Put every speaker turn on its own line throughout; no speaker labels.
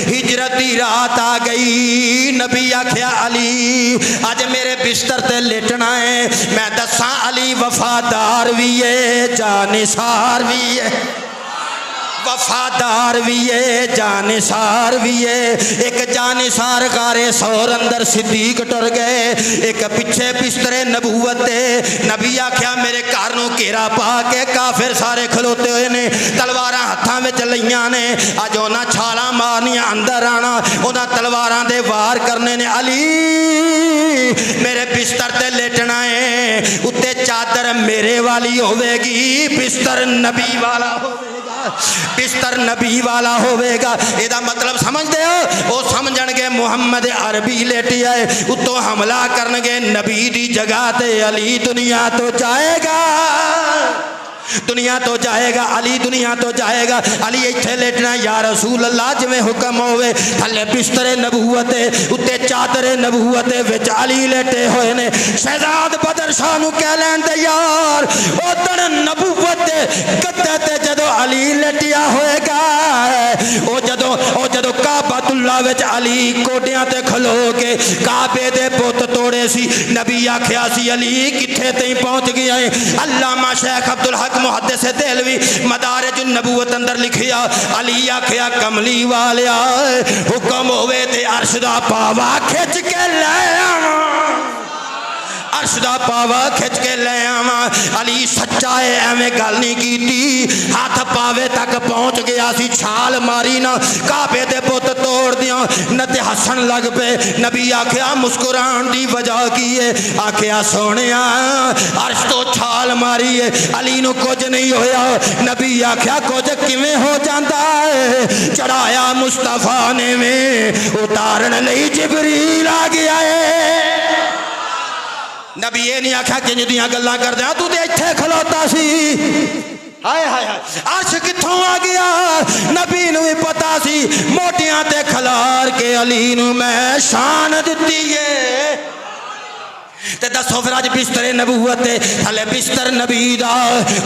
हिजरत की रात आ गई। नबी आख्या अली अज मेरे बिस्तर ते लेटना है। मैं दसा अली वफादार भी है जानिसार भी है, वफादार भी है जानिसार भी है। एक जानिसार गारे सौर अंदर सिद्दीक टुर गए, एक पिछे बिस्तरे नबूवत दे। नबी आख्या मेरे घर नूं घेरा पा के काफिर सारे खलोते हुए ने, तलवारां हत्थां विच लईआं ने। अज उन्हां छालां मारनियां अंदर आना, उन्हां तलवारां दे वार करने ने। अली मेरे बिस्तर ते लेटना है, उत्ते चादर मेरे वाली होवेगी, बिस्तर नबी वाला होवेगा, बिस्तर नबी वाला होवेगा। एदा मतलब समझते हो? वो समझणगे मुहम्मद अरबी लेटी है, उत्तों हमला करनगे नबी दी जगह ते। अली दुनिया तो जाएगा, दुनिया तो जाएगा, अली दुनिया तो जाएगा। अली इत्थे लेटना या रसूल अल्लाह जिवें हुक्म होवे। थले बिस्तरे नबूवत उत्ते चादरे नबूवत विच अली लेटे होए ने। शहजाद बदर शाह नूं कह लैण दे यार उधर नबूवत गद्दे ते जदों अली लेटिया होएगा, ओ जदों काबतुल्लाह विच अली कोडियां ते खलो के काबे दे बुत तोड़े सी। नबी आख्या सी अली कित्थे तई पहुंच गया है। अल्लामा शेख अब्दुल हक मुहद्दिस देलवी मदारिज नबूवत अंदर लिखिया, अली आख्या कमली वालिया हुक्म होवे ते अर्श दा पावा खिच के ले आवा, अर्श दा पावा खिच के ले आवा। अली सच्चा है एवें गल नहीं कीती, हाथ पावे तक पहुंच गया सी। छाल मारी ना काबे दे बुत तोड़ दिया न ते हसन लग पे। नबी आख्या मुस्कुरान दी वजह की है? आख्या सोनिया अर्श तो छाल मारी है, अली नूं कुछ नहीं होया। नबी आख्या कुछ किवें हो जांदा है? चढ़ाया मुस्तफा ने में उतारन लई जिबरील आ गया है। नबी ये नहीं आख्या किंज दियां गल्लां करदे तू ते इत्थे खलोता सी। हाय हाय हाय अर्श कित्थों आ गया? नबी नूं भी पता सी मोटियां ते खलार के अली नूं मैं शान दित्ती है। ते दसो फिर अज बिस्तरे नबूवत थले बिस्तर नबी दा,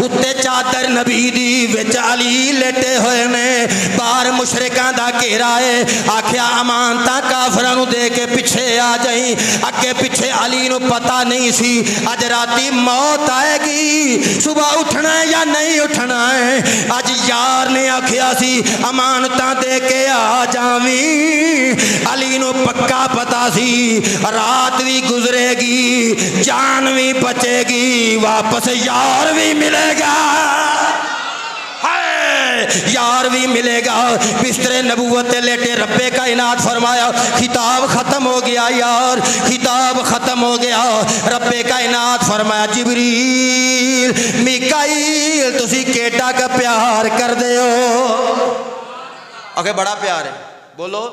उत्ते चादर नबी दी, विच अली लेटे होए ने। बाहर मुशरिकां दा घेरा है। आख्या अमानतां काफरां नूं दे के पिछे आ जाई। अगे पिछे अली नूं पता नहीं सी अज राती मौत आएगी, सुबह उठना है या नहीं उठना है। अज यार ने आख्या सी अमानतां दे के आ जावी। अली नूं पक्का पता सी रात भी गुजरेगी, जान भी बचेगी, वापस यार भी मिलेगा, यार भी मिलेगा। बिस्तरे नबूवत लेटे रब्बे कायनात फरमाया खिताब खत्म हो गया यार, खिताब खत्म हो गया। रब्बे कायनात फरमाया जिबरील मिकाईल तुसी केटा का प्यार कर दे हो। आगे बड़ा प्यार है, बोलो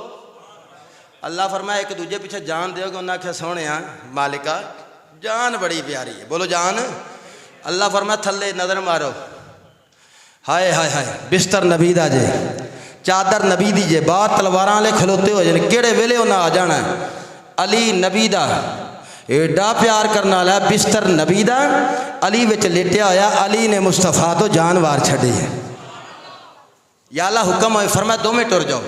अल्लाह फरमाया एक दूजे पीछे जान दोगे। उन्हें आख्या सोने मालिका जान बड़ी प्यारी है, बोलो जान। अल्लाह फरमाया थले नजर मारो, हाय हाय हाय बिस्तर नबी दा जे, चादर नबी दी जे, बाहर तलवारां वाले खलोते हो जाने, केड़े वेले उन्हें आ जाना। अली नबी दा एडा प्यार करने वाला, बिस्तर नबी दा, अली विच लेटिया होया। अली ने मुस्तफा तो जानवार छड़े है। या अल्लाह हुक्म है फरमाया दोवें टुर जाओ,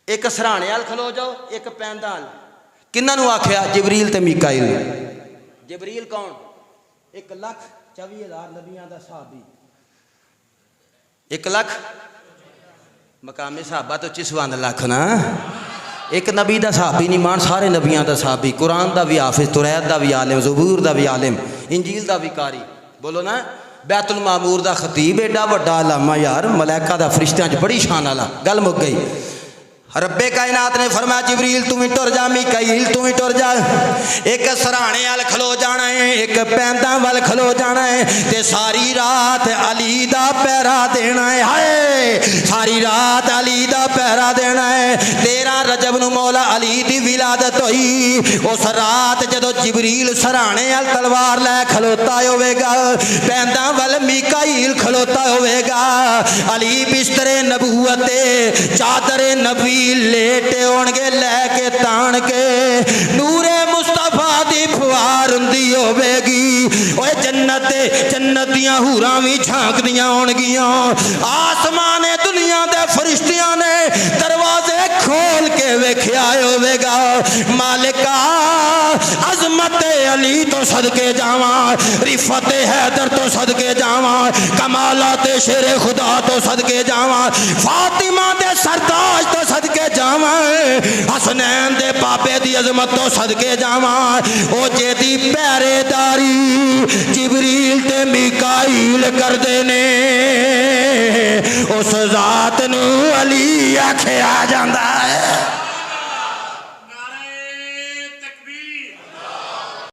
एक सराहने वाल खलो जाओ, एक पैंदा वाल। किन्हां आख्या? जिबरील ते मीकाईल। जिबरील कौन? 1,24,000 नबियां दा सहाबी, 1 लाख मकामी सहाबा तो 54 लाख ना। एक नबी दा सहाबी नहीं मान, सारे नबियां दा सहाबी, कुरान दा भी हाफिज, तुरैत दा भी आलिम, ज़बूर दा भी आलिम, इंजील दा भी कारी, बोलो ना। बैतुल मामूर दा खतीब, एडा वड्डा अलामा यार, मलैका दा फरिश्तियां च बड़ी शान वाला। गल मुक गई। रब्बे कायनात ने फरमाया जिबरील तू भी टुर जा, मीकाईल तू भी टुर जा। एक सराहने वाल खलो जाना है, एक पैंदा वाल खलो जाना है, ते सारी रात अली दा पहरा देना है। हाय सारी रात अली दा पहरा देना है। 13 रजब नूं मौला अली दी विलादत हुई। उस रात जदों जिबरील सराहने वाल तलवार लै खलोता होवेगा, पैंदा वाल मीकाईल खलोता होवेगा। अली बिस्तरे नबूवत चादरे नबी लेटे होणगे, लैके तान के नूरे मुस्तफा दी फुहार हुंदी होवेगी। ओए जन्नत जन्नत दियां हूरां भी झांकदियां होणगियां। आसमाने दुनिया दे फरिश्तियां ने दरवाजे होवेगा। मालिका अजमत अली तो सदके जावा, रिफत हैदर तो सदके जावा, कमालात शेरे खुदा तो सदके जावा, फातिमा दे सरताज तो सदके जावा, हसनैन दे पापे दी अजमत तो सदके जावा। ओ जेदी पहरेदारी जिबरील ते मिकाईल करदे ने, उस जात नू अली आखिया जांदा है।